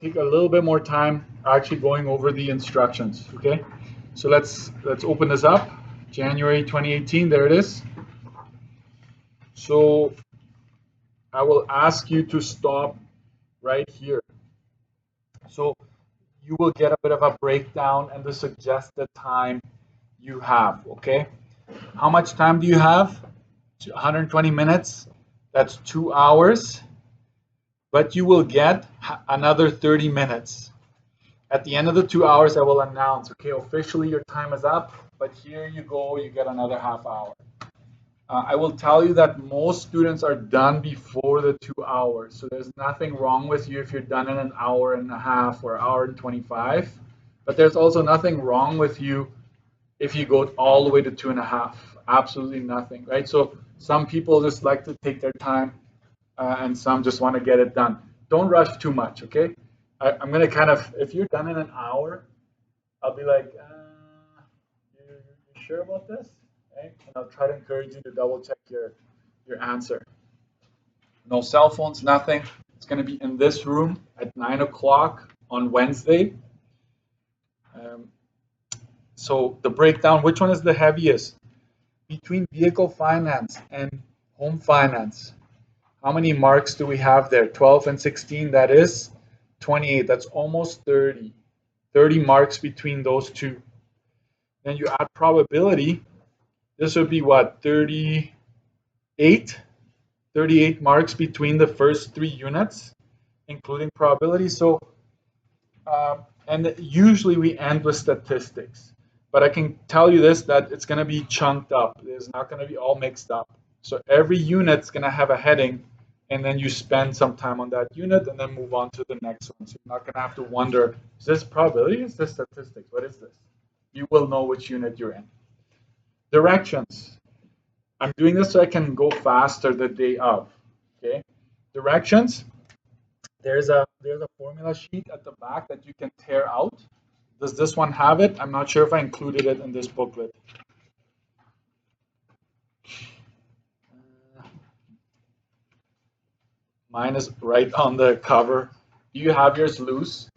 take a little bit more time actually going over the instructions, okay? So let's open this up. January 2018, there it is. So I will ask you to stop right here. So you will get a bit of a breakdown and the suggested time you have, okay? How much time do you have? 120 minutes. That's 2 hours. But you will get another 30 minutes. At the end of the 2 hours, I will announce, okay, officially your time is up, but here you go, you get another half hour. I will tell you that most students are done before the 2 hours. So there's nothing wrong with you if you're done in an hour and a half or hour and 25. But there's also nothing wrong with you if you go all the way to 2.5. Absolutely nothing, right? So some people just like to take their time and some just want to get it done. Don't rush too much, okay? I'm going to kind of, if you're done in an hour, I'll be like, you sure about this? Okay? And I'll try to encourage you to double check your answer. No cell phones, nothing. It's going to be in this room at 9 o'clock on Wednesday. So the breakdown, which one is the heaviest? Between vehicle finance and home finance, how many marks do we have there? 12 and 16, that is 28. That's almost 30. 30 marks between those two. Then you add probability. This would be what? 38? 38 marks between the first 3 units, including probability. So, and usually we end with statistics. But I can tell you this, that it's going to be chunked up. It's not going to be all mixed up. So every unit's going to have a heading, and then you spend some time on that unit and then move on to the next one. So you're not going to have to wonder, is this probability? Is this statistics? What is this? You will know which unit you're in. Directions. I'm doing this so I can go faster the day of. Okay. Directions. There's a formula sheet at the back that you can tear out. Does this one have it? I'm not sure if I included it in this booklet. Mine is right on the cover. Do you have yours loose?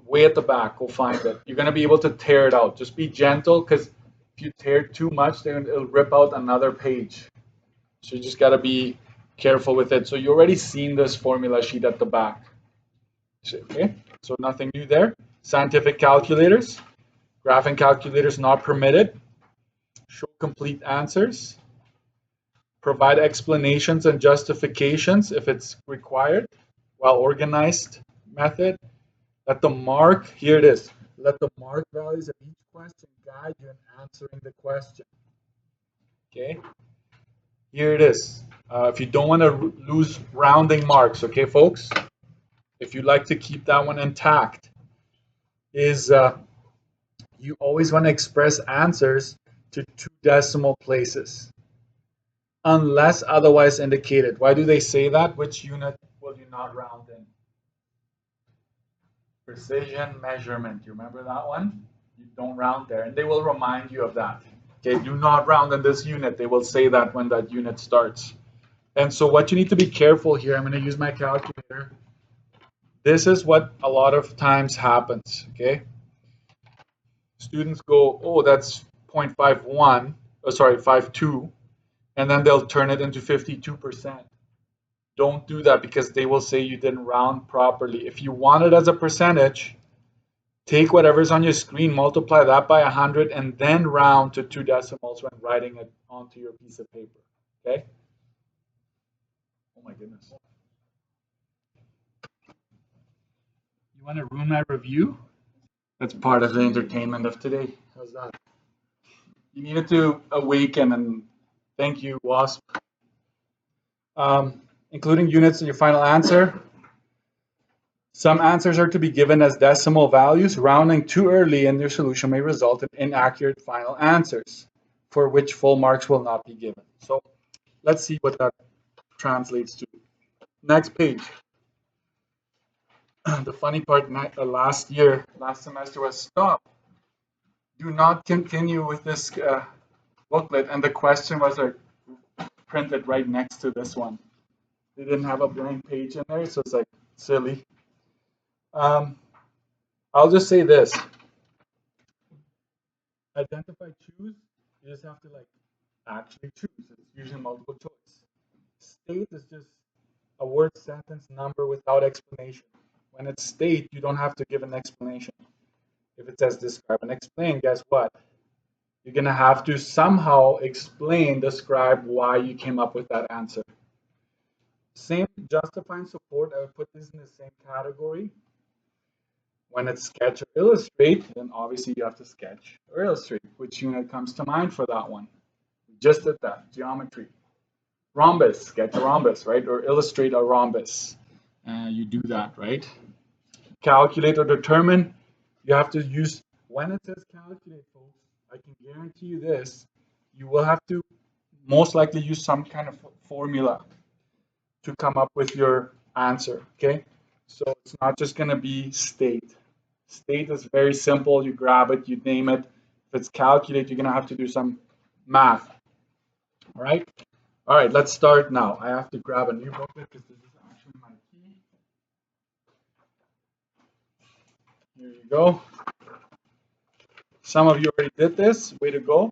Way at the back, go find it. You're going to be able to tear it out. Just be gentle, because if you tear too much, then it'll rip out another page. So you just got to be careful with it. So you already seen this formula sheet at the back. Okay, so nothing new there. Scientific calculators. Graphing calculators not permitted. Show complete answers. Provide explanations and justifications if it's required. Well organized method. Let the mark, here it is. Let the mark values of each question guide you in answering the question. Okay, here it is. If you don't want to lose rounding marks, okay, folks? If you'd like to keep that one intact, is you always want to express answers to 2 decimal places, unless otherwise indicated. Why do they say that? Which unit will you not round in? Precision measurement. You remember that one? You don't round there, and they will remind you of that. Okay, do not round in this unit. They will say that when that unit starts. And so what you need to be careful here, I'm going to use my calculator. This is what a lot of times happens, okay? Students go, oh, that's 0.51, oh, sorry, 52, and then they'll turn it into 52%. Don't do that, because they will say you didn't round properly. If you want it as a percentage, take whatever's on your screen, multiply that by 100, and then round to 2 decimals when writing it onto your piece of paper, okay? Oh my goodness. You want to ruin my review? That's part of the entertainment of today. How's that? You needed to awaken, and thank you, WASP. Including units in your final answer. Some answers are to be given as decimal values. Rounding too early in your solution may result in inaccurate final answers, for which full marks will not be given. So let's see what that translates to. Next page. The funny part, last semester was stop. Do not continue with this booklet, and the question was printed right next to this one. They didn't have a blank page in there, so it's like silly. Um, I'll just say this. Identify, choose. You just have to like actually choose. It's usually multiple choice. State is just a word, sentence, number without explanation. When it's state, you don't have to give an explanation. If it says describe and explain, guess what? You're going to have to somehow explain, describe why you came up with that answer. Same justify and support, I would put this in the same category. When it's sketch or illustrate, then obviously you have to sketch or illustrate. Which unit comes to mind for that one? We just did that, geometry. Rhombus, sketch a rhombus, right? Or illustrate a rhombus. You do that, right? Calculate or determine, you have to use, when it says calculate, folks, I can guarantee you this, you will have to most likely use some kind of formula to come up with your answer, okay? So it's not just going to be state. State is very simple. You grab it, you name it. If it's calculate, you're going to have to do some math, all right? All right, let's start now. I have to grab a new booklet because this is actually my key. Here you go. Some of you already did this. Way to go.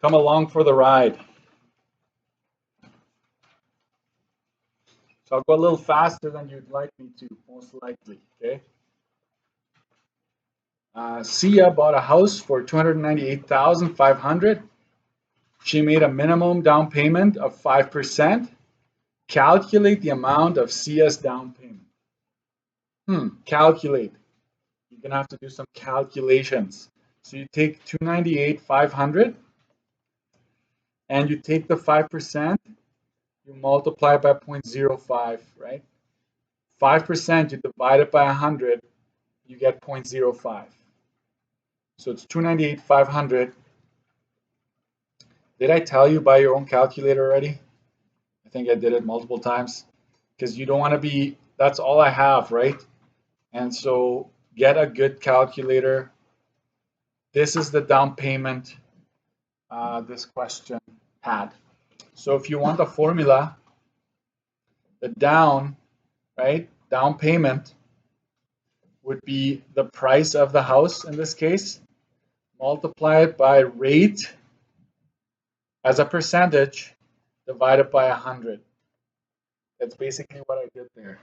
Come along for the ride. So I'll go a little faster than you'd like me to, most likely, okay? Sia bought a house for $298,500. She made a minimum down payment of 5%. Calculate the amount of Sia's down payment. Calculate. You're gonna have to do some calculations. So you take 298,500 and you take the 5%, you multiply by 0.05, right? 5%, you divide it by 100, you get 0.05. So it's 298,500. Did I tell you buy your own calculator already? I think I did it multiple times because you don't want to be, that's all I have, right? And so get a good calculator. This is the down payment this question had. So if you want a formula, the down, right, down payment would be the price of the house in this case, multiplied by rate as a percentage divided by 100. That's basically what I did there.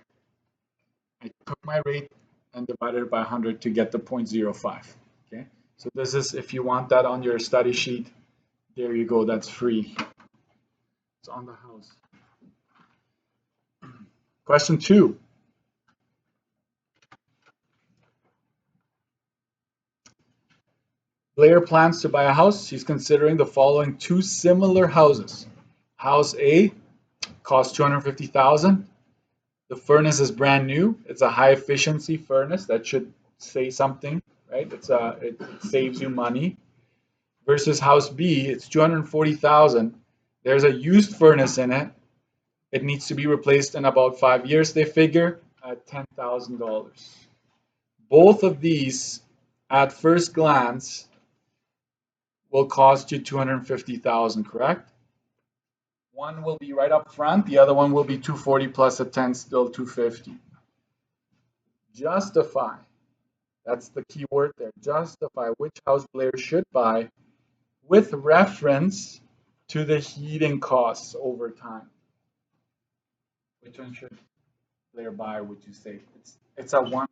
I took my rate and divided it by 100 to get the 0.05. Okay, so this is, if you want that on your study sheet, there you go, that's free. It's on the house. Question 2. Blair plans to buy a house. He's considering the following two similar houses. House A costs $250,000. The furnace is brand new. It's a high efficiency furnace. That should say something, right? It saves you money. Versus house B, it's $240,000. There's a used furnace in it. It needs to be replaced in about 5 years, they figure, at $10,000. Both of these, at first glance, will cost you $250,000, correct? One will be right up front, the other one will be $240 plus a 10, still $250. Justify, that's the key word there, justify which house Blair should buy with reference to the heating costs over time. Which one should Blair buy, would you say? It's one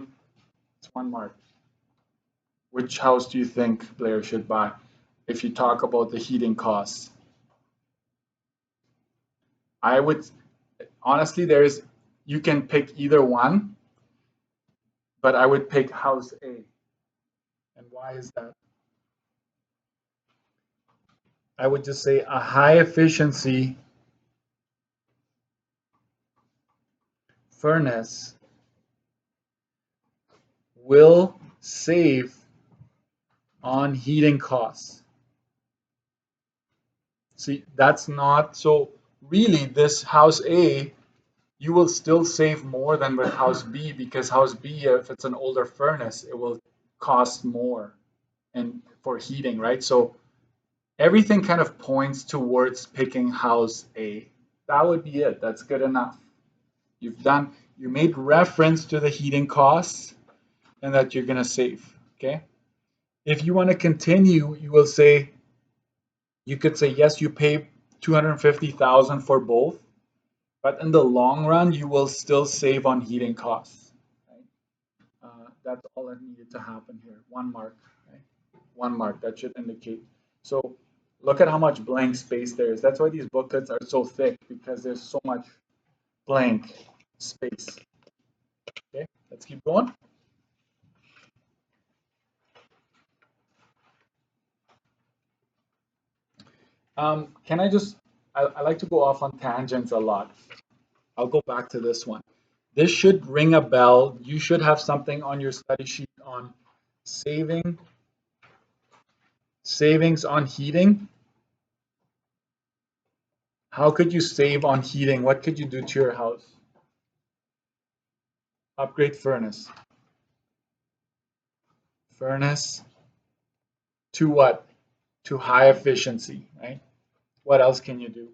mark. Which house do you think Blair should buy if you talk about the heating costs? I would, honestly, you can pick either one, but I would pick house A. And why is that? I would just say a high efficiency furnace will save on heating costs. See, that's not, so really this house A, you will still save more than with house B, because house B, if it's an older furnace, it will cost more and for heating, right? So everything kind of points towards picking house A. That would be it. That's good enough. You've done, You made reference to the heating costs and that you're going to save. Okay. If you want to continue, you will say, you could say, yes, you pay 250,000 for both, but in the long run, you will still save on heating costs. Right? That's all that needed to happen here. 1 mark. Right? 1 mark. That should indicate. So look at how much blank space there is. That's why these booklets are so thick, because there's so much blank space. Okay, let's keep going. Can I just, I like to go off on tangents a lot. I'll go back to this one. This should ring a bell. You should have something on your study sheet on savings on heating. How could you save on heating? What could you do to your house? Upgrade furnace. Furnace to what? To high efficiency, right? What else can you do?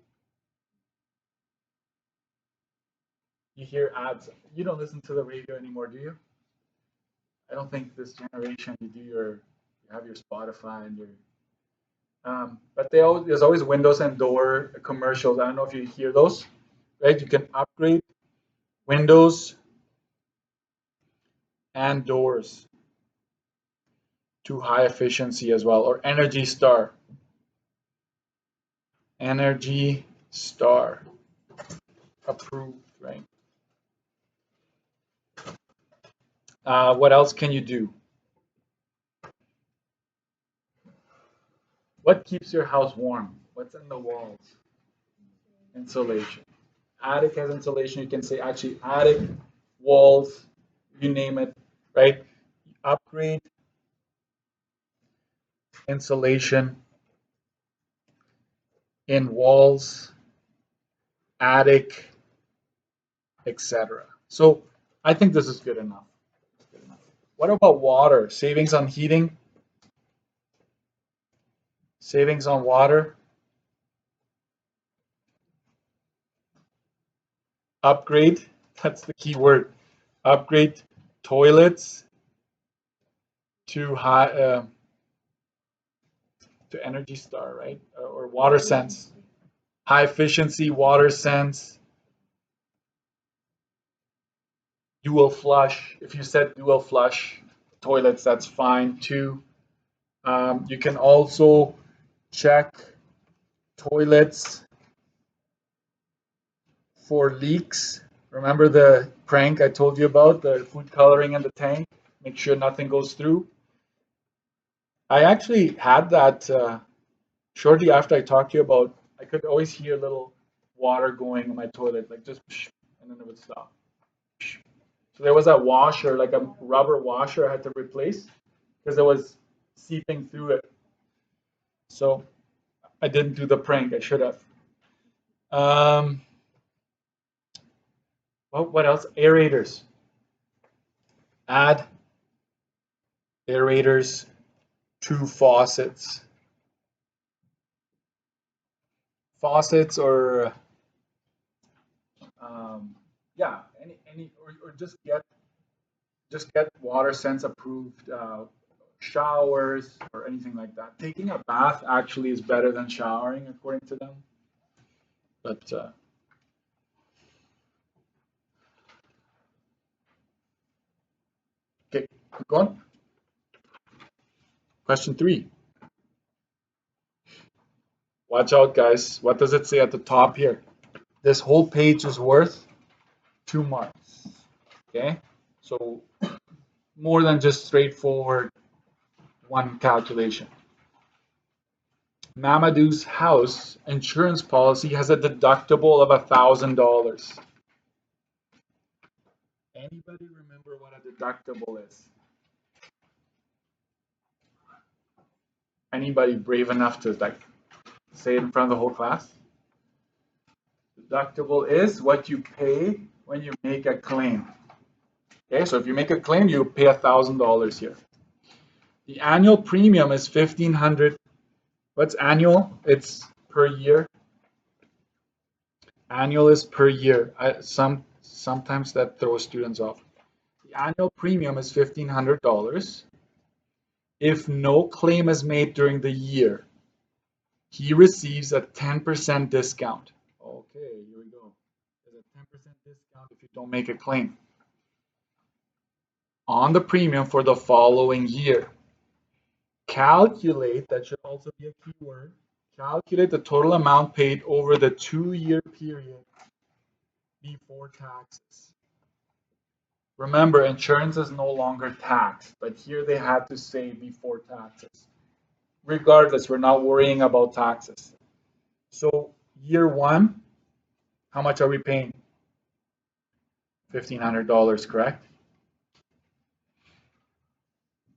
You hear ads. You don't listen to the radio anymore, do you? I don't think this generation you have your Spotify and your but there's always windows and door commercials. I don't know if you hear those, right? You can upgrade windows and doors to high efficiency as well, or Energy Star. Energy Star approved, right? What else can you do? What keeps your house warm? What's in the walls? Insulation. Attic has insulation. You can say actually attic, walls, you name it, right? Upgrade insulation in walls, attic, etc. So I think this is good enough. What about water? Savings on heating? Savings on water? Upgrade, that's the key word. Upgrade toilets to to Energy Star, right? Or Water Sense. High efficiency water sense. Dual flush. If you said dual flush toilets, that's fine too. You can also check toilets for leaks. Remember the prank I told you about, the food coloring in the tank? Make sure nothing goes through. I actually had that shortly after I talked to you about, I could always hear little water going in my toilet, like just, and then it would stop. So there was a washer, like a rubber washer I had to replace because it was seeping through it. So I didn't do the prank. I should have. What else? Aerators. Add aerators to faucets. Faucets or yeah, any or just get water sense approved showers or anything like that. Taking a bath actually is better than showering according to them. But okay, keep going. Question 3. Watch out, guys. What does it say at the top here? This whole page is worth 2 marks. Okay, so more than just straightforward one calculation. Mamadou's house insurance policy has a deductible of $1,000. Anybody remember what a deductible is? Anybody brave enough to like say it in front of the whole class? Deductible is what you pay when you make a claim. Okay, so if you make a claim, you pay $1,000 here. The annual premium is $1,500. What's annual? It's per year. Annual is per year. Some sometimes that throws students off. The annual premium is $1,500. If no claim is made during the year, he receives a 10% discount. Okay, here we go. There's a 10% discount if you don't make a claim on the premium for the following year. Calculate, that should also be a keyword, calculate the total amount paid over the 2-year period before taxes. Remember, insurance is no longer taxed, but here they had to say before taxes. Regardless, we're not worrying about taxes. So year 1, how much are we paying? $1,500, correct?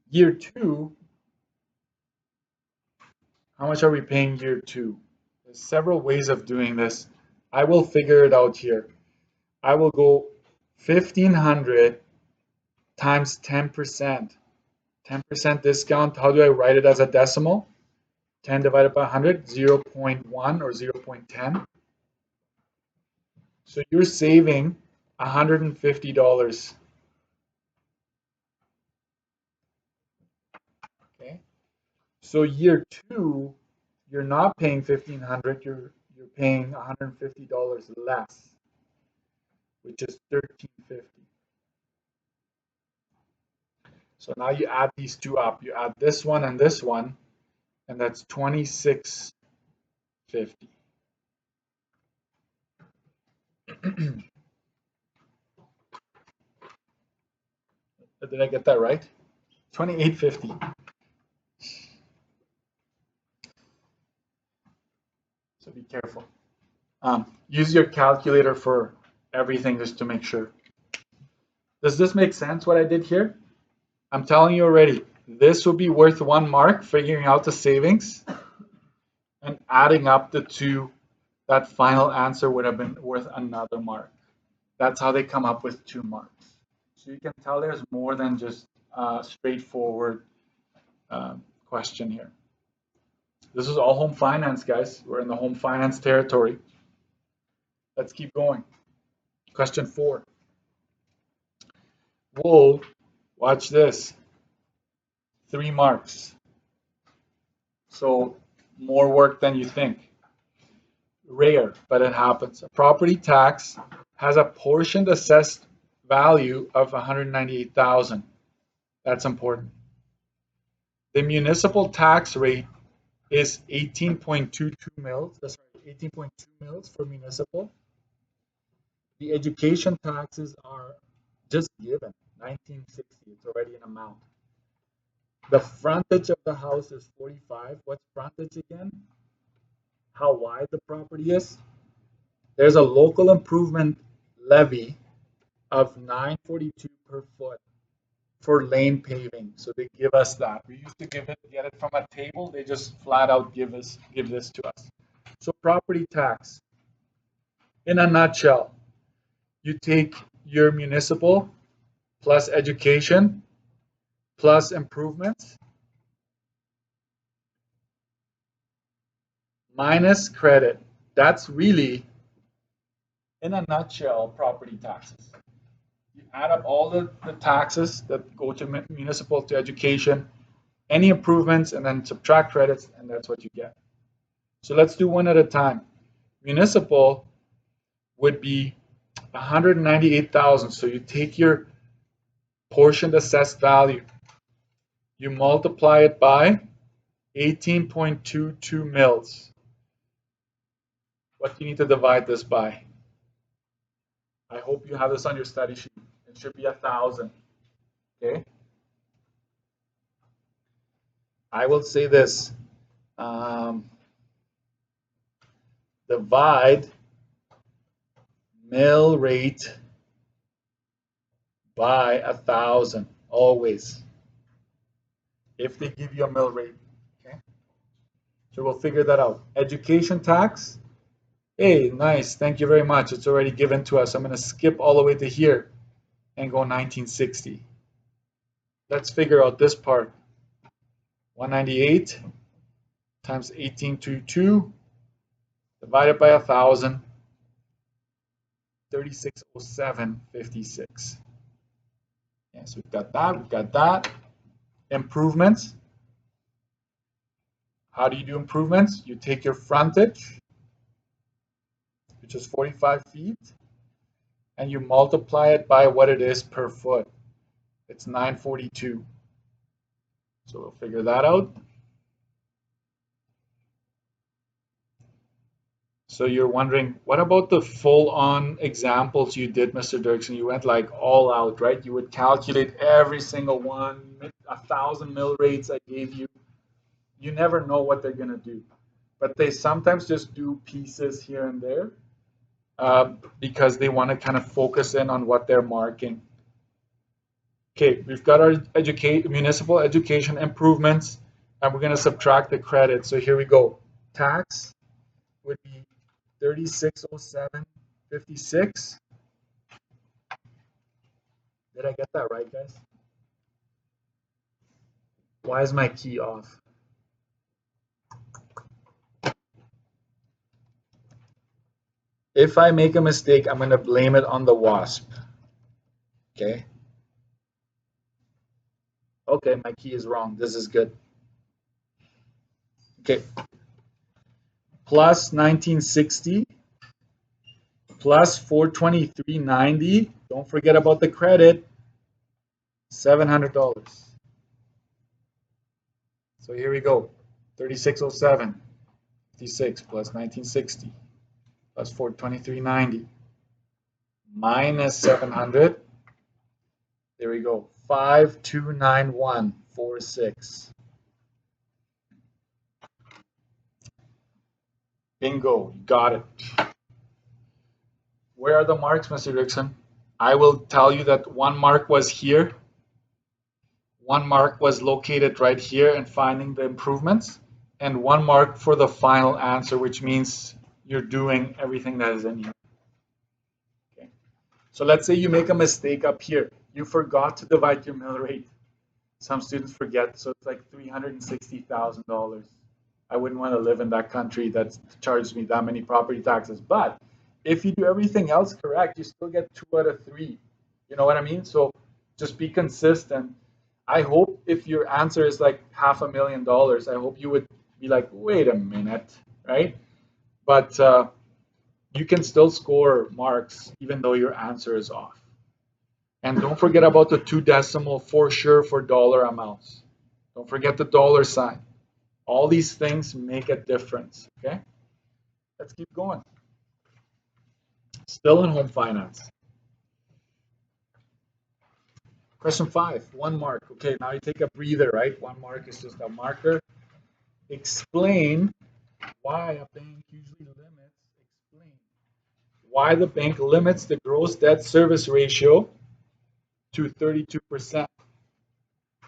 Year 2, how much are we paying year 2? There's several ways of doing this. I will figure it out here. I will go 1,500 times 10%. 10% discount, how do I write it as a decimal? 10 divided by 100, 0.1 or 0.10. So you're saving $150. Okay. So year 2, you're not paying $1,500, you're paying $150 less, which is $1,350. So now you add these two up. You add this one, and that's $2,650. Did I get that right? $2,850. So be careful. Use your calculator for everything just to make sure. Does this make sense what I did here? I'm telling you already, this will be worth 1 mark, figuring out the savings, and adding up the two, that final answer would have been worth another mark. That's how they come up with 2 marks. So you can tell there's more than just a straightforward question here. This is all home finance, guys. We're in the home finance territory. Let's keep going. Question 4. Whoa, watch this. 3 marks. So more work than you think. Rare, but it happens. A property tax has a portioned assessed value of $198,000. That's important. The municipal tax rate is 18.22 mils. That's right, 18.2 mils for municipal. The education taxes are just given, 1960. It's already an amount. The frontage of the house is 45. What's frontage again? How wide the property is. There's a local improvement levy of $9.42 per foot for lane paving. So they give us that. We used to get it from a table. They just flat out give this to us. So property tax, in a nutshell, you take your municipal plus education plus improvements minus credit. That's really, in a nutshell, property taxes. You add up all the taxes that go to municipal, to education, any improvements, and then subtract credits, and that's what you get. So let's do one at a time. Municipal would be 198,000. So you take your portioned assessed value, you multiply it by 18.22 mils. What do you need to divide this by? I hope you have this on your study sheet. It should be 1,000. Okay. I will say this. Divide mill rate by 1,000 always, if they give you a mill rate. Okay. So we'll figure that out. Education tax. Hey, nice. Thank you very much. It's already given to us. I'm going to skip all the way to here and go 1960. Let's figure out this part. 198 times 1822 divided by 1,000. 3607.56. Yes, we've got that. We've got that. Improvements. How do you do improvements? You take your frontage, which is 45 feet, and you multiply it by what it is per foot. It's 942. So we'll figure that out. So you're wondering, what about the full-on examples you did, Mr. Dirksen? You went like all out, right? You would calculate every single one, 1,000 mil rates I gave you. You never know what they're going to do. But they sometimes just do pieces here and there because they want to kind of focus in on what they're marking. Okay, we've got our municipal education improvements, and we're going to subtract the credit. So here we go. Tax would be 3607.56. Did I get that right, guys? Why is my key off? If I make a mistake, I'm going to blame it on the WASP. Okay. Okay, my key is wrong. This is good. Okay. Plus 1960 plus 423.90. Don't forget about the credit. $700. So here we go. 3607.56 plus 1960 plus 423.90 minus 700. There we go. 5291.46. Bingo, you got it. Where are the marks, Mr. Dixon? I will tell you that one mark was here. One mark was located right here and finding the improvements. And one mark for the final answer, which means you're doing everything that is in here. Okay. So let's say you make a mistake up here. You forgot to divide your mill rate. Some students forget, so it's like $360,000. I wouldn't want to live in that country that charges me that many property taxes. But if you do everything else correct, you still get 2 out of 3. You know what I mean? So just be consistent. I hope if your answer is like $500,000, I hope you would be like, wait a minute, right? But you can still score marks even though your answer is off. And don't forget about the 2 decimal for sure for dollar amounts. Don't forget the dollar sign. All these things make a difference, okay? Let's keep going. Still in home finance. Question 5, 1 mark. Okay, now you take a breather, right? 1 mark is just a marker. Explain why a bank usually why the bank limits the gross debt service ratio to 32%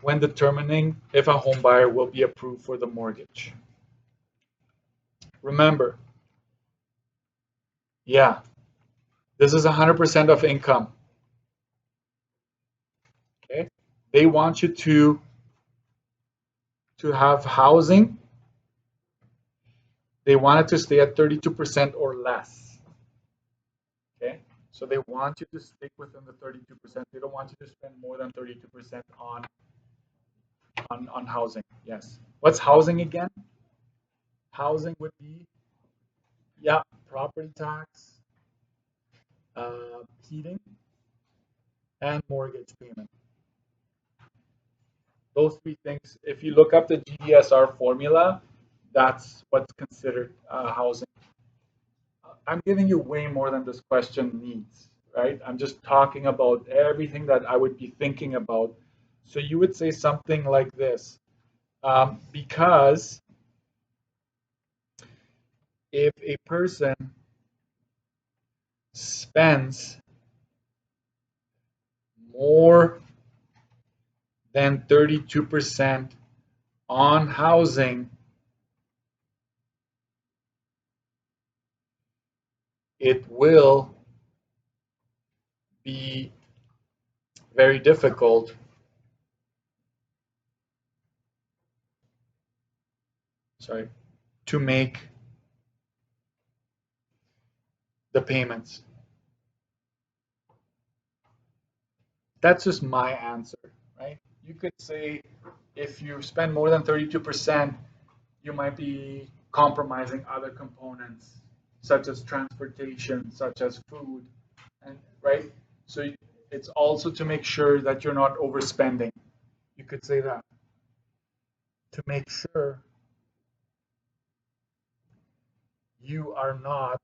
when determining if a home buyer will be approved for the mortgage. Remember, yeah, this is 100% of income. Okay, they want you to have housing. They want it to stay at 32% or less. Okay, so they want you to stick within the 32%. They don't want you to spend more than 32% on housing. Yes. What's housing again? Housing would be, yeah, property tax, heating, and mortgage payment. Those 3 things, if you look up the GDSR formula, that's what's considered housing. I'm giving you way more than this question needs, right? I'm just talking about everything that I would be thinking about. So you would say something like this, because if a person spends more than 32% on housing, it will be very difficult to make the payments. That's just my answer, right? You could say if you spend more than 32%, you might be compromising other components, such as transportation, such as food, and right? So it's also to make sure that you're not overspending. You could say that to make sure you are not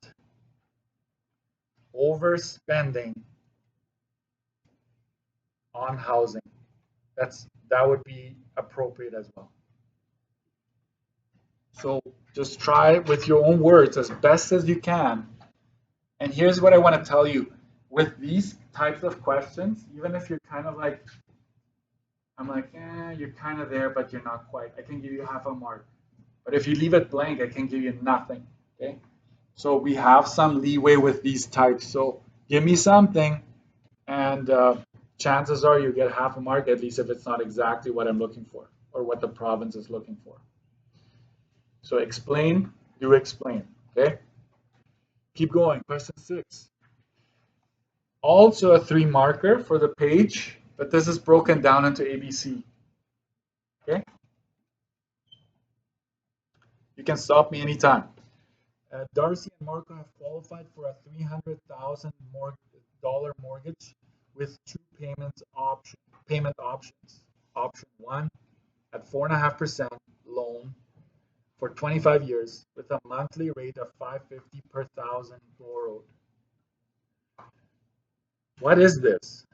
overspending on housing. That would be appropriate as well. So just try with your own words as best as you can. And here's what I want to tell you. With these types of questions, even if you're kind of like, I'm like, you're kind of there, but you're not quite. I can give you half a mark. But if you leave it blank, I can give you nothing. Okay. So we have some leeway with these types. So give me something, and chances are you get half a mark, at least if it's not exactly what I'm looking for or what the province is looking for. So explain, do explain. Okay. Keep going. Question 6. Also a 3 marker for the page, but this is broken down into ABC. Okay. You can stop me anytime. Darcy and Marco have qualified for a $300,000 mortgage with 2 payment options. Option 1 at 4.5% loan for 25 years with a monthly rate of $550 per thousand borrowed. What is this?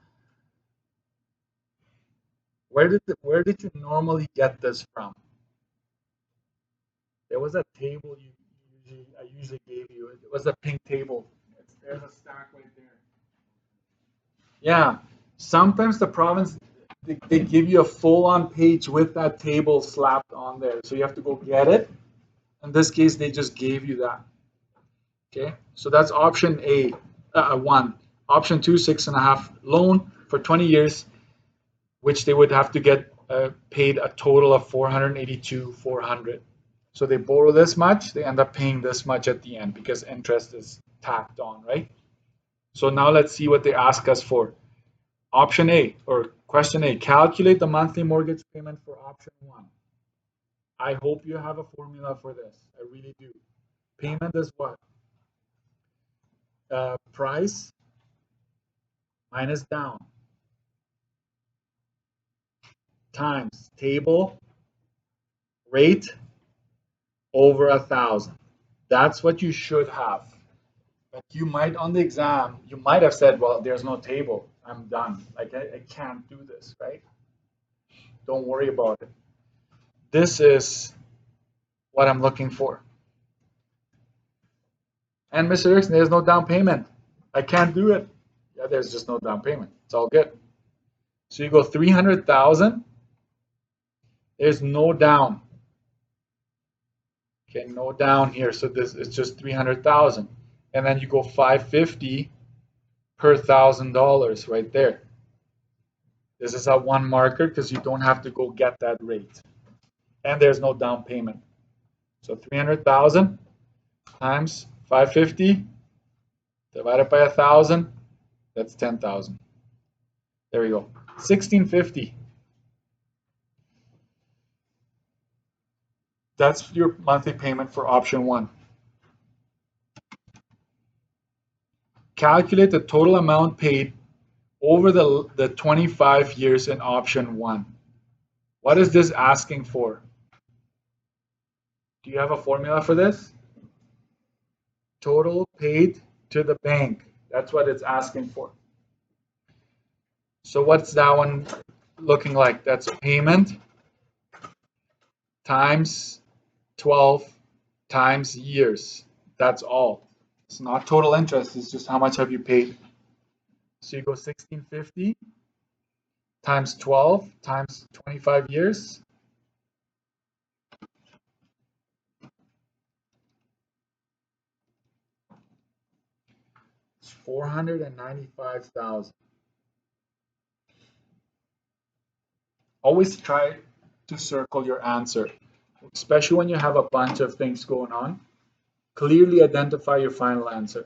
Where did you normally get this from? There was a table I usually gave you. It was a pink table. There's a stack right there. Yeah. Sometimes the province they give you a full-on page with that table slapped on there, so you have to go get it. In this case, they just gave you that. Okay, so that's option A, 1. Option 2, 6.5 loan for 20 years, which they would have to get paid a total of $482,400. So they borrow this much, they end up paying this much at the end because interest is tacked on, right? So now let's see what they ask us for. Option A, or question A, calculate the monthly mortgage payment for option 1. I hope you have a formula for this. I really do. Payment is what? Price minus down times table rate over 1,000. That's what you should have. But you might on the exam, you might have said, well, there's no table. I'm done. Like I can't do this, right? Don't worry about it. This is what I'm looking for. And Mr. Erickson, there's no down payment. I can't do it. Yeah, there's just no down payment. It's all good. So you go 300,000. There's no down. Okay, no down here. So this is just 300,000. And then you go 550 per $1,000 right there. This is a 1 marker because you don't have to go get that rate. And there's no down payment. So 300,000 times 550 divided by 1,000, that's 10,000. There we go. 1,650. That's your monthly payment for option 1. Calculate the total amount paid over the 25 years in option 1. What is this asking for? Do you have a formula for this? Total paid to the bank. That's what it's asking for. So what's that one looking like? That's payment times 12 times years. That's all. It's not total interest. It's just how much have you paid. So you go 1,650 times 12 times 25 years. It's 495,000. Always try to circle your answer, especially when you have a bunch of things going on. Clearly identify your final answer.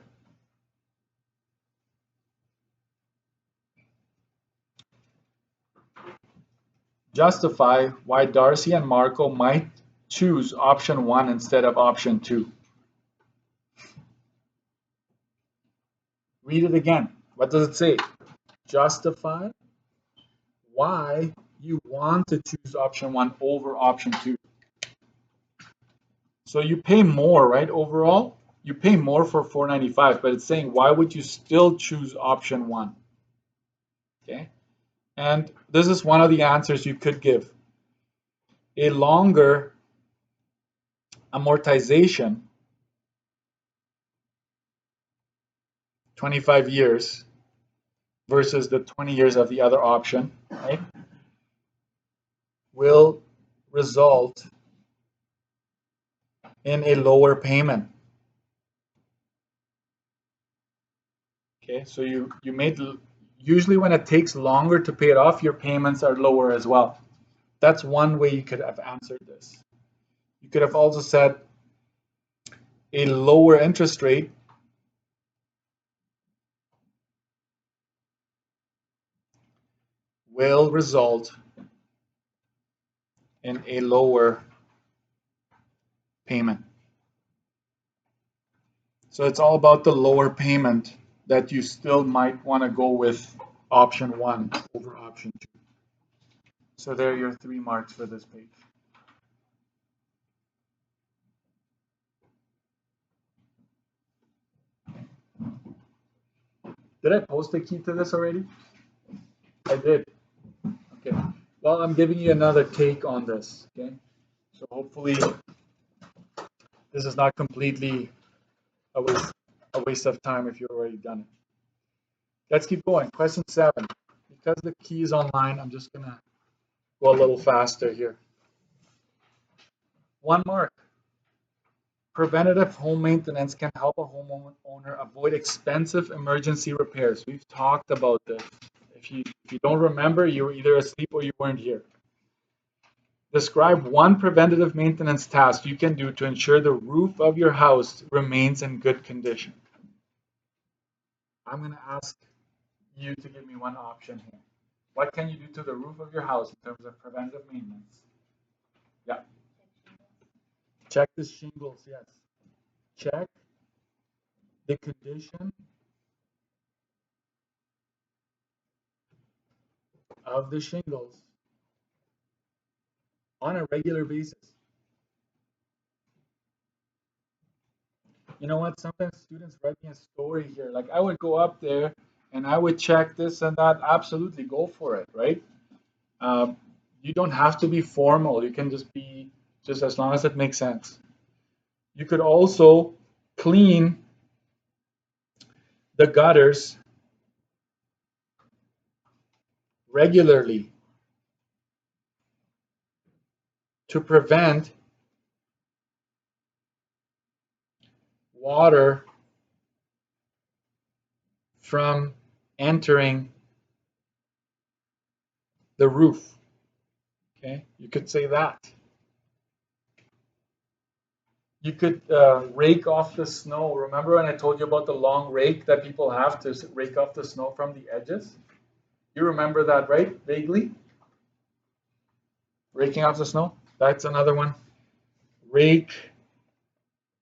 Justify why Darcy and Marco might choose option 1 instead of option 2. Read it again. What does it say? Justify why you want to choose option 1 over option 2. So you pay more, right? Overall, you pay more for 495, but it's saying why would you still choose option 1? Okay? And this is one of the answers you could give. A longer amortization, 25 years versus the 20 years of the other option, right, will result in a lower payment. Okay, so you made, usually when it takes longer to pay it off, your payments are lower as well. That's one way you could have answered this. You could have also said a lower interest rate will result in a lower payment. So it's all about the lower payment that you still might want to go with option 1 over option 2. So there are your 3 marks for this page. Did I post a key to this already? I did. Okay. Well, I'm giving you another take on this. Okay. So hopefully this is not completely a waste of time if you've already done it. Let's keep going. Question 7. Because the key is online, I'm just gonna go a little faster here. 1 mark. Preventative home maintenance can help a homeowner avoid expensive emergency repairs. We've talked about this. If you don't remember, you were either asleep or you weren't here. Describe 1 preventative maintenance task you can do to ensure the roof of your house remains in good condition. I'm going to ask you to give me 1 option here. What can you do to the roof of your house in terms of preventive maintenance? Yeah. Check the shingles, yes. Check the condition of the shingles on a regular basis. You know what? Sometimes students write me a story here. Like I would go up there and I would check this and that. Absolutely, go for it, right? You don't have to be formal. You can just be, just as long as it makes sense. You could also clean the gutters regularly to prevent water from entering the roof. Okay, you could say that. You could rake off the snow. Remember when I told you about the long rake that people have to rake off the snow from the edges? You remember that, right? Vaguely? Raking off the snow? That's another one. Rake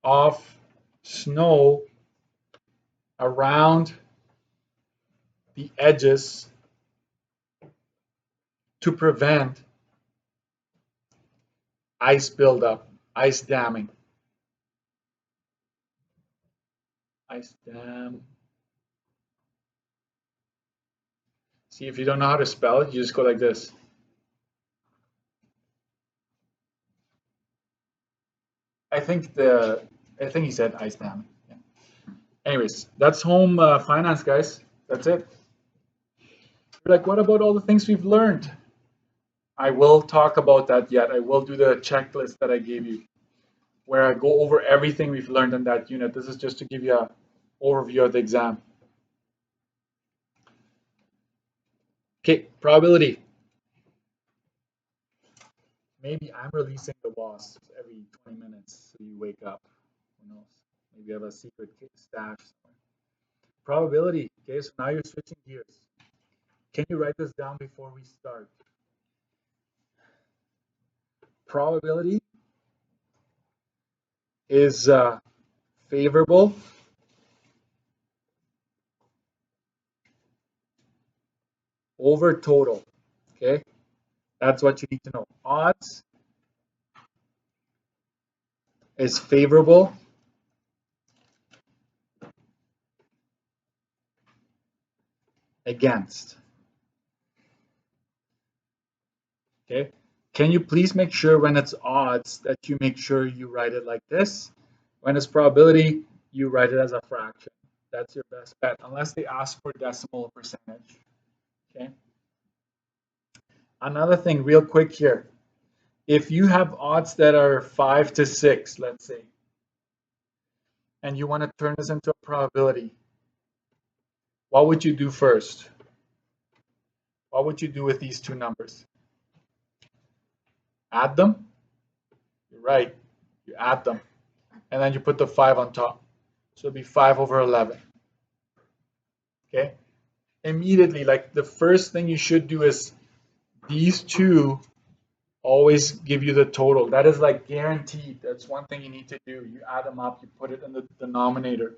off snow around the edges to prevent ice buildup, ice damming. Ice dam. See, if you don't know how to spell it, you just go like this. I think he said ice damming. Yeah. Anyways, that's home finance, guys. That's it. You're like, what about all the things we've learned? I will talk about that yet. I will do the checklist that I gave you, where I go over everything we've learned in that unit. This is just to give you an overview of the exam. Okay, probability. Maybe I'm releasing the wasps every 20 minutes so you wake up. Who knows? Maybe you have a secret stash somewhere. Probability. Okay, so now you're switching gears. Can you write this down before we start? probability is favorable over total. Okay, that's what you need to know. Odds is favorable against. Okay, can you please make sure when it's odds that you make sure you write it like this? When it's probability, you write it as a fraction. That's your best bet, unless they ask for decimal percentage. Okay. Another thing, real quick here. If you have odds that are 5 to 6, let's say, and you want to turn this into a probability, what would you do first? What would you do with these two numbers? Add them? You're right. You add them. And then you put the 5 on top. So it'd be 5 over 11. Okay? Immediately, like the first thing you should do is these two always give you the total. That is like guaranteed. That's one thing you need to do. You add them up, you put it in the denominator.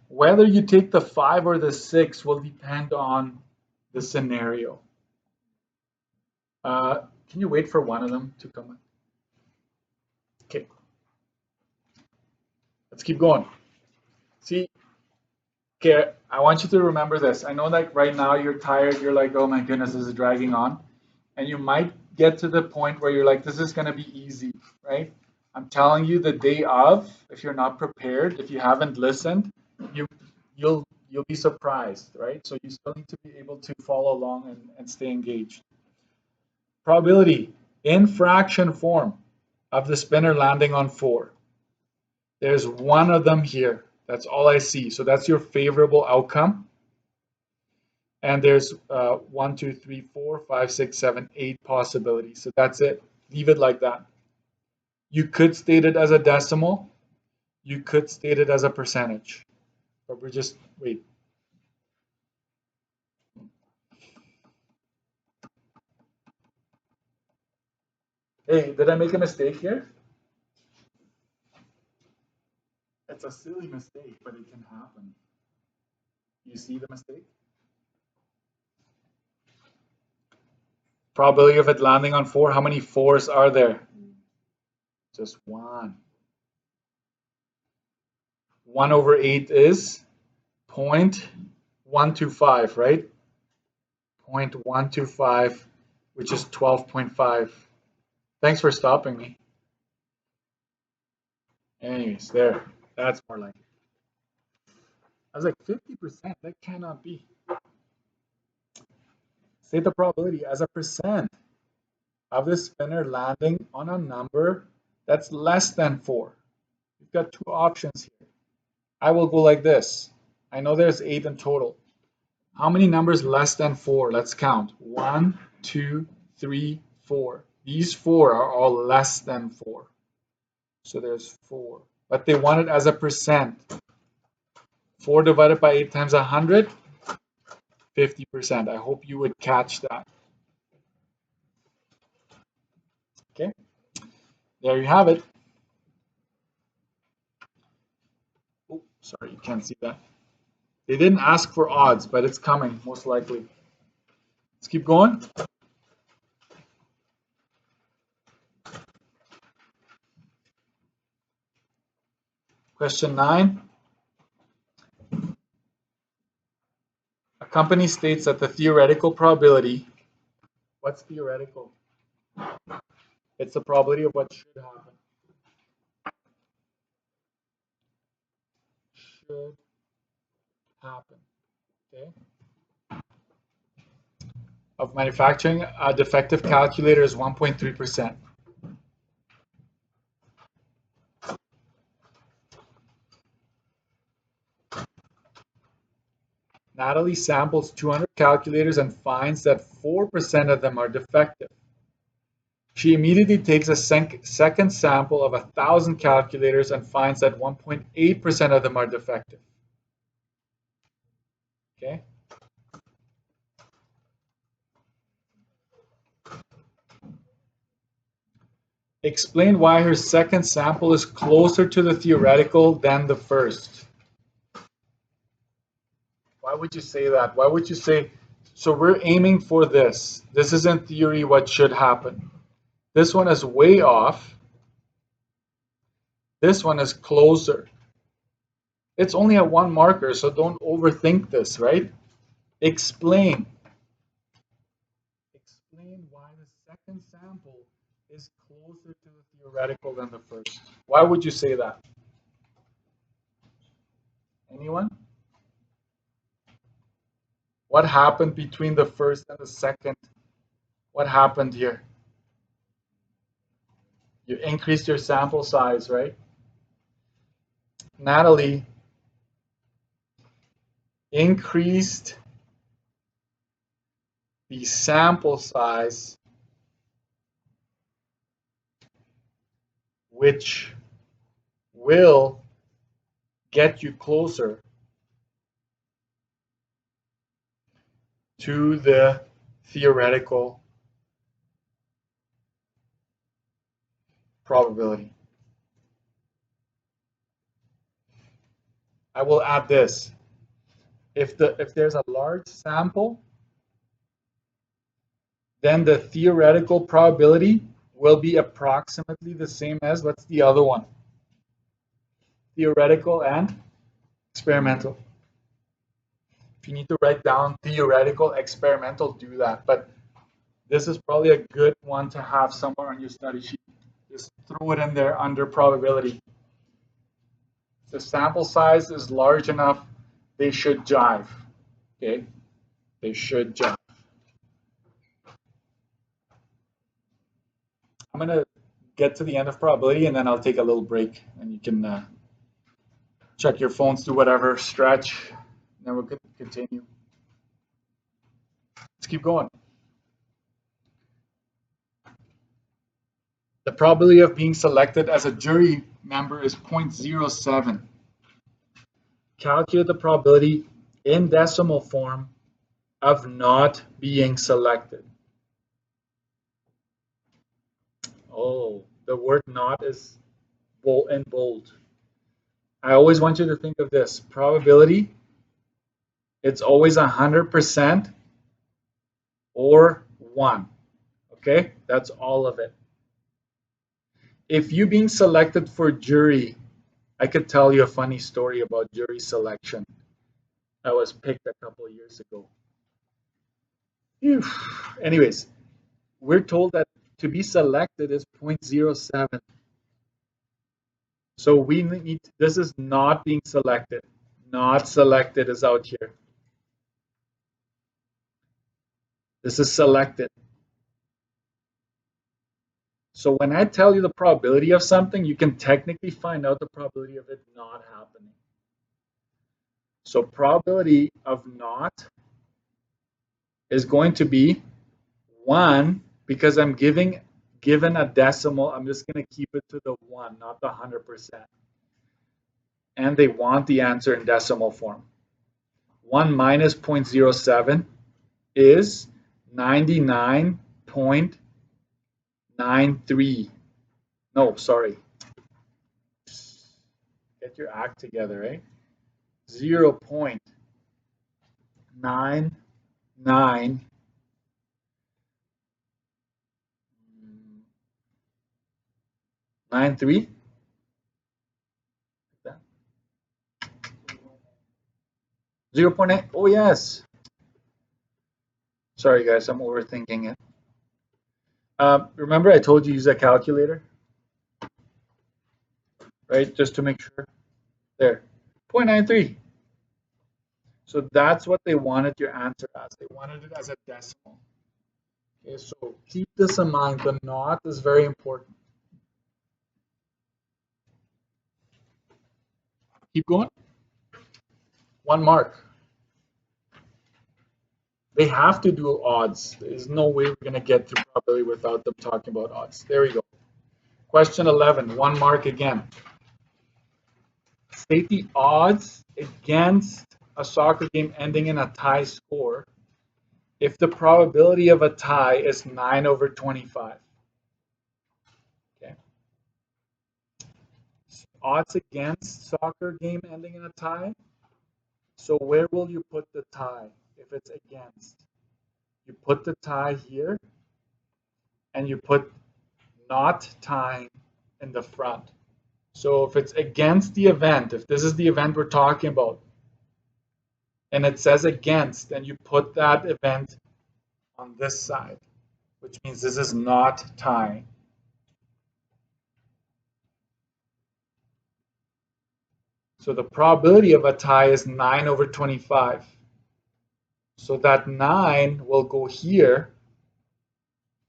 Whether you take the 5 or the 6 will depend on the scenario. Can you wait for one of them to come in? Okay. Let's keep going. See, okay, I want you to remember this. I know that right now you're tired. You're like, oh my goodness, this is dragging on. And you might get to the point where you're like, this is going to be easy, right? I'm telling you the day of, if you're not prepared, if you haven't listened, you'll be surprised, right? So you still need to be able to follow along and stay engaged. Probability in fraction form of the spinner landing on 4. There's one of them here. That's all I see. So that's your favorable outcome. And there's 1, 2, 3, 4, 5, 6, 7, 8 possibilities. So that's it. Leave it like that. You could state it as a decimal. You could state it as a percentage. But we're just, wait. Hey, did I make a mistake here? It's a silly mistake, but it can happen. You see the mistake? Probability of it landing on 4. How many 4s are there? Just one. 1 over 8 is 0.125, right? 0.125, which is 12.5. Thanks for stopping me. Anyways, there. That's more like it. I was like, 50%? That cannot be. State the probability as a percent of the spinner landing on a number that's less than 4. We've got two options here. I will go like this. I know there's 8 in total. How many numbers less than 4? Let's count. 1, 2, 3, 4. These 4 are all less than 4. So there's 4. But they want it as a percent. 4 divided by 8 times 100, 50%. I hope you would catch that. Okay, there you have it. Oh, sorry, you can't see that. They didn't ask for odds, but it's coming, most likely. Let's keep going. Question 9. A company states that the theoretical probability, what's theoretical? It's the probability of what should happen. Should happen, okay? Of manufacturing a defective calculator is 1.3%. Natalie samples 200 calculators and finds that 4% of them are defective. She immediately takes a second sample of 1,000 calculators and finds that 1.8% of them are defective. Okay? Explain why her second sample is closer to the theoretical than the first. Why would you say that? Why would you say, so we're aiming for this. This is in theory what should happen. This one is way off. This one is closer. It's only at one marker, so don't overthink this, right? Explain. Explain why the second sample is closer to the theoretical than the first. Why would you say that? Anyone? What happened between the first and the second? What happened here? You increased your sample size, right? Natalie, increased the sample size, which will get you closer to the theoretical probability. I will add this. If there's a large sample, then the theoretical probability will be approximately the same as, what's the other one? Theoretical and experimental. If you need to write down theoretical, experimental, do that. But this is probably a good one to have somewhere on your study sheet. Just throw it in there under probability. The sample size is large enough, they should jive. Okay? They should jive. I'm going to get to the end of probability and then I'll take a little break and you can check your phones, do whatever, stretch, and then we'll continue. Let's keep going. The probability of being selected as a jury member is 0.07. Calculate the probability in decimal form of not being selected. Oh, the word not is bold and bold. I always want you to think of this. Probability, it's always 100% or 1. Okay? That's all of it. If you being selected for jury, I could tell you a funny story about jury selection. I was picked a couple of years ago. Whew. Anyways, we're told that to be selected is 0.07. So we need, this is not being selected. Not selected is out here. This is selected. So when I tell you the probability of something, you can technically find out the probability of it not happening. So probability of not is going to be 1 because I'm given a decimal. I'm just going to keep it to the 1, not the 100%. And they want the answer in decimal form. 1 minus 0.07 is 99.93. No, sorry. Get your act together, eh? 0.9993. 0.8. Oh, yes. Sorry, guys, I'm overthinking it. Remember I told you use a calculator? Right, just to make sure. There, 0.93. So that's what they wanted your answer as. They wanted it as a decimal. Okay, so keep this in mind. The not is very important. Keep going. 1 mark. They have to do odds. There's no way we're going to get through probability without them talking about odds. There we go. Question 11, 1 mark again. State the odds against a soccer game ending in a tie score if the probability of a tie is 9/25. Okay. odds against soccer game ending in a tie. So where will you put the tie if it's against? You put the tie here, and you put not tying in the front. So if it's against the event, if this is the event we're talking about, and it says against, then you put that event on this side, which means this is not tying. So the probability of a tie is 9 over 25. So that 9 will go here,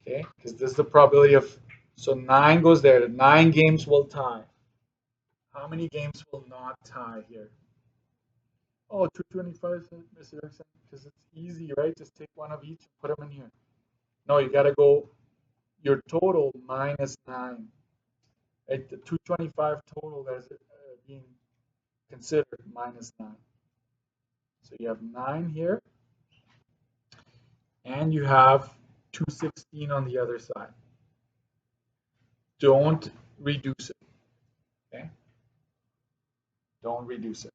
okay, because this is the probability of, so 9 goes there. 9 games will tie. How many games will not tie here? Oh, 225, Mr. Erickson, because it's easy, right? Just take one of each and put them in here. No, you got to go your total minus 9. Right? The 225 total that is being considered minus 9. So you have 9 here, and you have 216 on the other side. Don't reduce it, okay? Don't reduce it.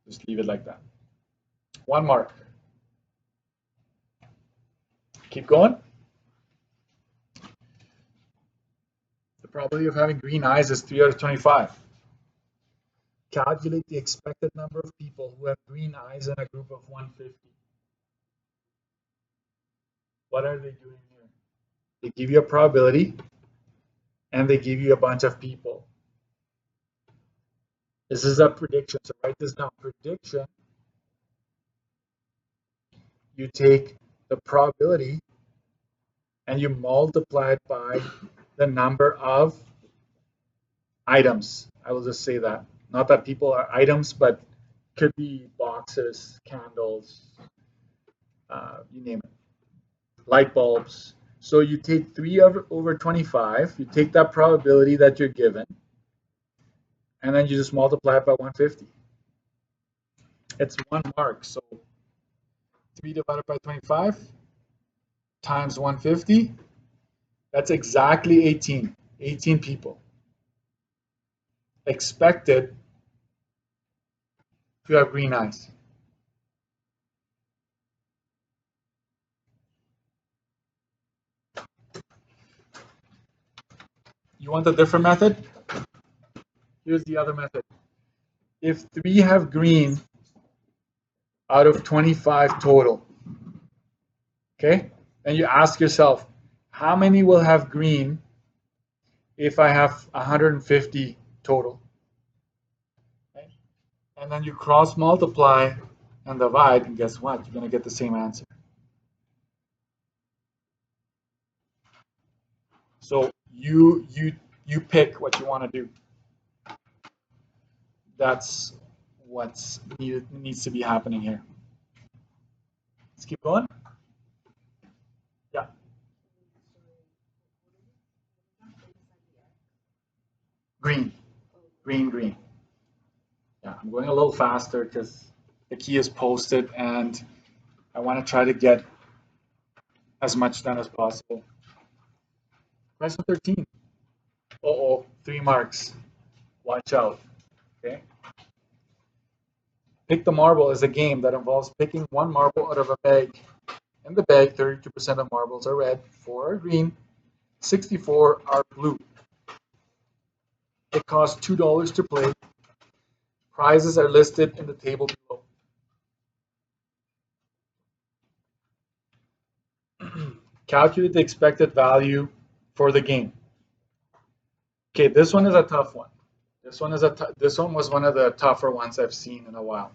Just leave it like that. 1 mark. Keep going. The probability of having green eyes is 3 out of 25. Calculate the expected number of people who have green eyes in a group of 150. What are they doing here? They give you a probability, and they give you a bunch of people. This is a prediction, so write this down. Prediction, you take the probability and you multiply it by the number of items. I will just say that. Not that people are items, but could be boxes, candles, you name it. Light bulbs. So you take 3 over 25, you take that probability that you're given, and then you just multiply it by 150. It's 1 mark, so 3 divided by 25 times 150, that's exactly 18. 18 people expected to have green eyes. You want a different method? Here's the other method. If 3 have green out of 25 total, okay, and you ask yourself, how many will have green if I have 150 total? Okay? And then you cross multiply and divide, and guess what? You're going to get the same answer. So you pick what you want to do. That's what's needs to be happening here. Let's keep going. Yeah. Green. Green, green. Yeah, I'm going a little faster because the key is posted and I want to try to get as much done as possible. Question 13. Uh-oh, 3 marks. Watch out. Okay. Pick the marble is a game that involves picking 1 marble out of a bag. In the bag, 32% of marbles are red, 4 are green, 64 are blue. It costs $2 to play. Prizes are listed in the table below. Calculate the expected value for the game. Okay, this one is a tough one. This one was one of the tougher ones I've seen in a while.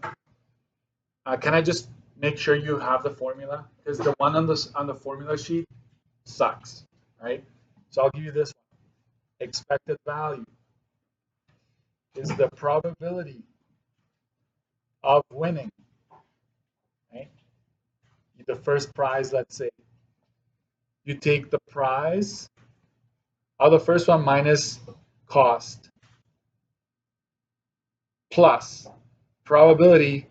Can I just make sure you have the formula? Because the one on the formula sheet sucks, right? So I'll give you this one. Expected value is the probability of winning, right? The first prize, let's say. You take the prize of the first one minus cost plus probability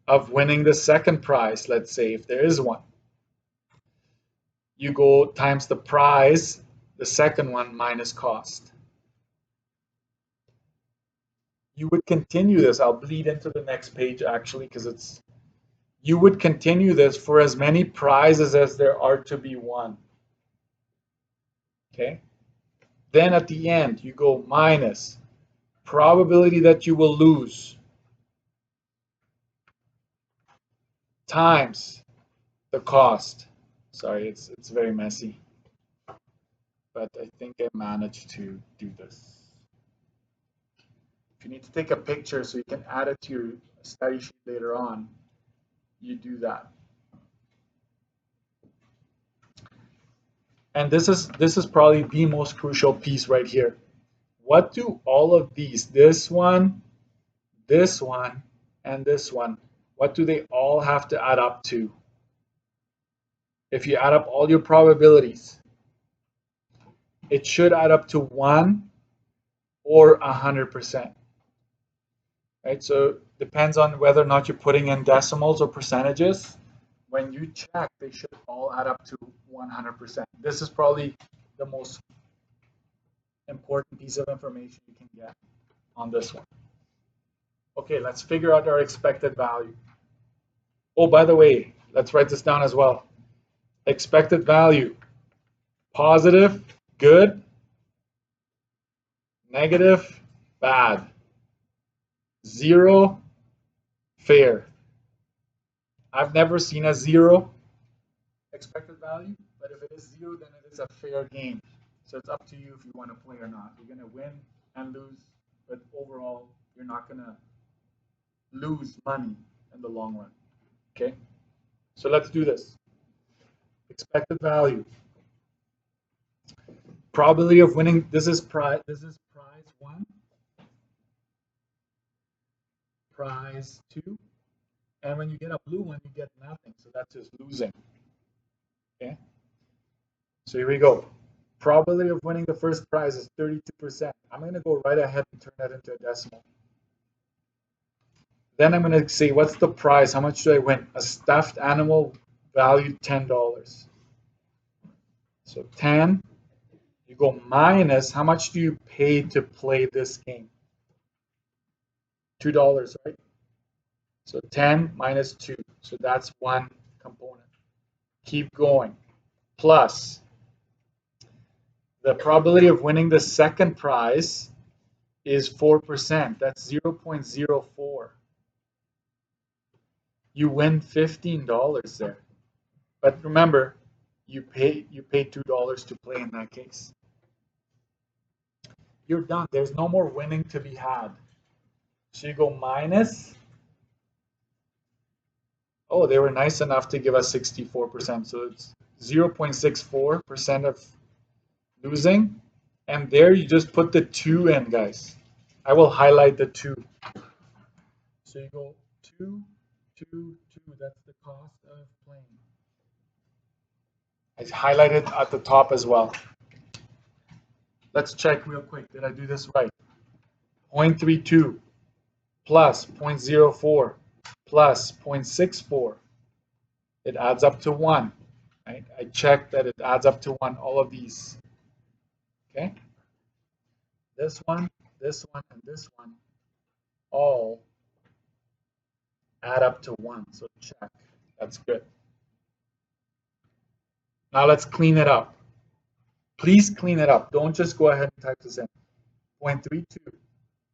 of winning the second prize, let's say, if there is one. You go times the prize, the second one minus cost. you would continue this. I'll bleed into the next page actually because you would continue this for as many prizes as there are to be won. Okay? Then at the end, you go minus probability that you will lose times the cost. Sorry, it's very messy, but I think I managed to do this. If you need to take a picture so you can add it to your study sheet later on, you do that. And this is probably the most crucial piece right here. What do all of these, this one, and this one, what do they all have to add up to? If you add up all your probabilities, it should add up to 1 or 100%. Right? So depends on whether or not you're putting in decimals or percentages. When you check, they should all add up to 100%. This is probably the most important piece of information you can get on this one. Okay, let's figure out our expected value. Oh, by the way, let's write this down as well. Expected value, positive, good, negative, bad, 0, fair. I've never seen a 0 expected value, but if it is 0, then it is a fair game. So it's up to you if you want to play or not. You're going to win and lose, but overall, you're not going to lose money in the long run. Okay? So let's do this. Expected value. Probability of winning, this is prize 1, prize 2, and when you get a blue one, you get nothing, so that's just losing. Okay? So here we go. Probability of winning the first prize is 32%. I'm going to go right ahead and turn that into a decimal. Then I'm going to say, what's the prize? How much do I win? A stuffed animal valued $10. So 10, you go minus, how much do you pay to play this game? $2, right? So 10 minus 2. So that's one component. Keep going. Plus, the probability of winning the second prize is 4%. That's 0.04. You win $15 there. But remember, you pay $2 to play in that case. You're done. There's no more winning to be had. So you go minus. Oh, they were nice enough to give us 64%. So it's 0.64% of losing. And there you just put the 2 in, guys. I will highlight the 2. So you go 2, 2, 2. That's the cost of playing. I highlighted at the top as well. Let's check real quick. Did I do this right? 0.32 plus 0.04 plus 0.64. It adds up to 1. Right? I checked that it adds up to 1, all of these. Okay? This one, and this one all add up to 1. So check. That's good. Now let's clean it up. Please clean it up. Don't just go ahead and type this in. 0.32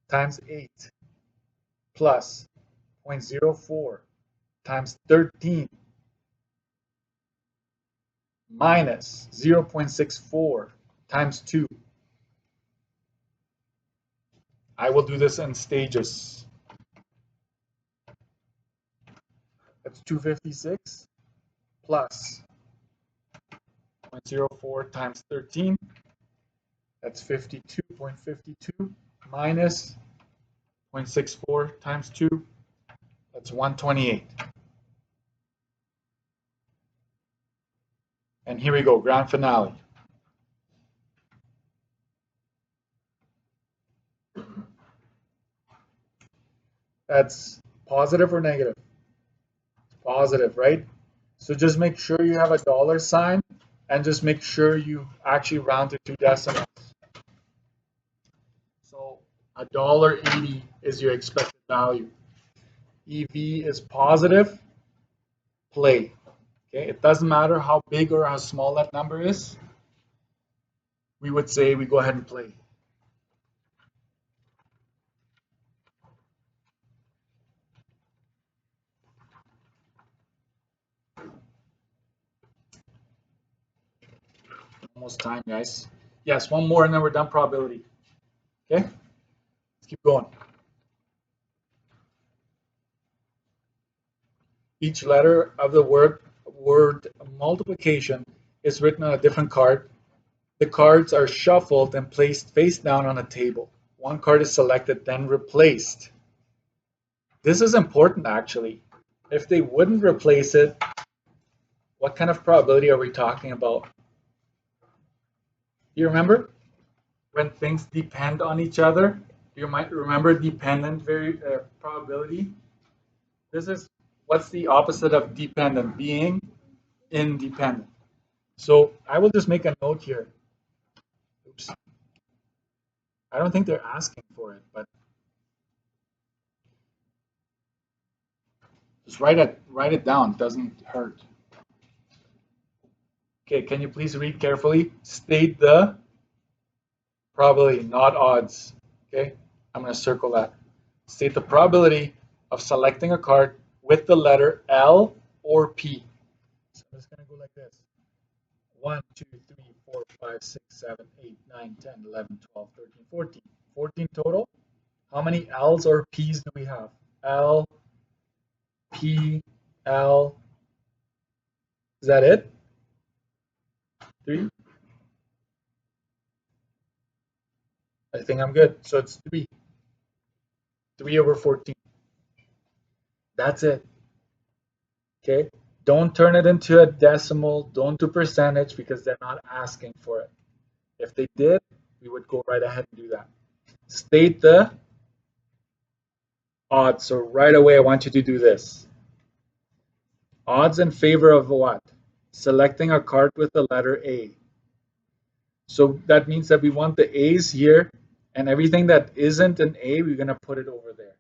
times 8 plus 0.04 times 13 minus 0.64 times 2. I will do this in stages. That's 256 plus 0.04 times 13. That's 52.52 minus 0.64 times 2. That's 128. And here we go, grand finale. That's positive or negative? Positive, right? So just make sure you have a dollar sign and just make sure you actually round to 2 decimals. So $1.80 is your expected value. EV is positive, play. Okay, it doesn't matter how big or how small that number is. We would say we go ahead and play. Almost time, guys. Yes, one more and then we're done probability. Okay, let's keep going. Each letter of the word multiplication is written on a different card. The cards are shuffled and placed face down on a table. One card is selected, then replaced. This is important, actually. If they wouldn't replace it, what kind of probability are we talking about? Do you remember when things depend on each other? You might remember dependent probability. This is what's the opposite of dependent? Being independent. So I will just make a note here. Oops. I don't think they're asking for it, but just write it down. It doesn't hurt. Okay, can you please read carefully? State the probability, not odds. Okay, I'm going to circle that. State the probability of selecting a card with the letter L or P. So I'm just going to go like this. 1, 2, 3, 4, 5, 6, 7, 8, 9, 10, 11, 12, 13, 14. 14 total. How many L's or P's do we have? L, P, L. Is that it? 3? I think I'm good. So it's 3. 3 over 14. That's it. Okay? Don't turn it into a decimal. Don't do percentage because they're not asking for it. If they did, we would go right ahead and do that. State the odds. So right away, I want you to do this. Odds in favor of what? Selecting a card with the letter A. So that means that we want the A's here, and everything that isn't an A, we're going to put it over there.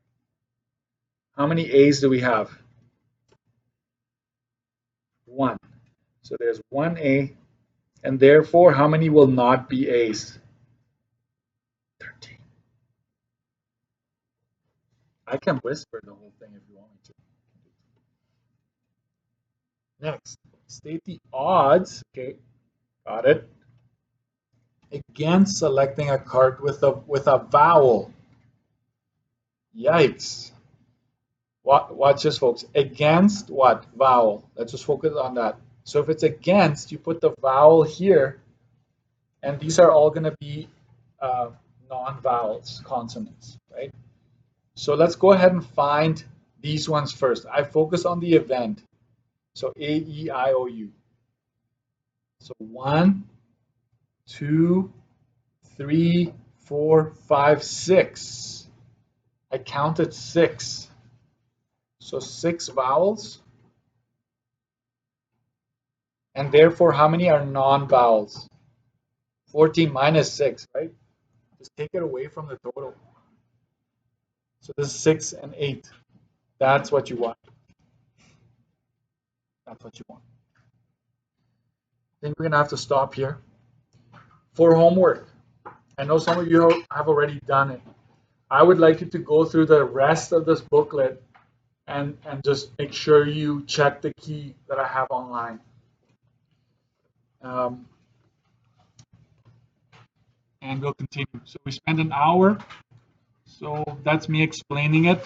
How many A's do we have? 1. So there's 1 A, and therefore, how many will not be A's? 13. I can whisper the whole thing if you want me to. Next, state the odds, okay, got it, against selecting a card with a vowel. Yikes. Watch this, folks. Against what? Vowel. Let's just focus on that. So if it's against, you put the vowel here, and these are all going to be non-vowels, consonants, right? So let's go ahead and find these ones first. I focus on the event. So A, E, I, O, U. So 1, 2, 3, 4, 5, 6. I counted 6. So 6 vowels. And therefore, how many are non-vowels? 14 minus 6, right? Just take it away from the total. So this is 6 and 8. That's what you want. That's what you want. I think we're going to have to stop here. For homework, I know some of you have already done it. I would like you to go through the rest of this booklet and just make sure you check the key that I have online. And we'll continue. So we spent an hour. So that's me explaining it.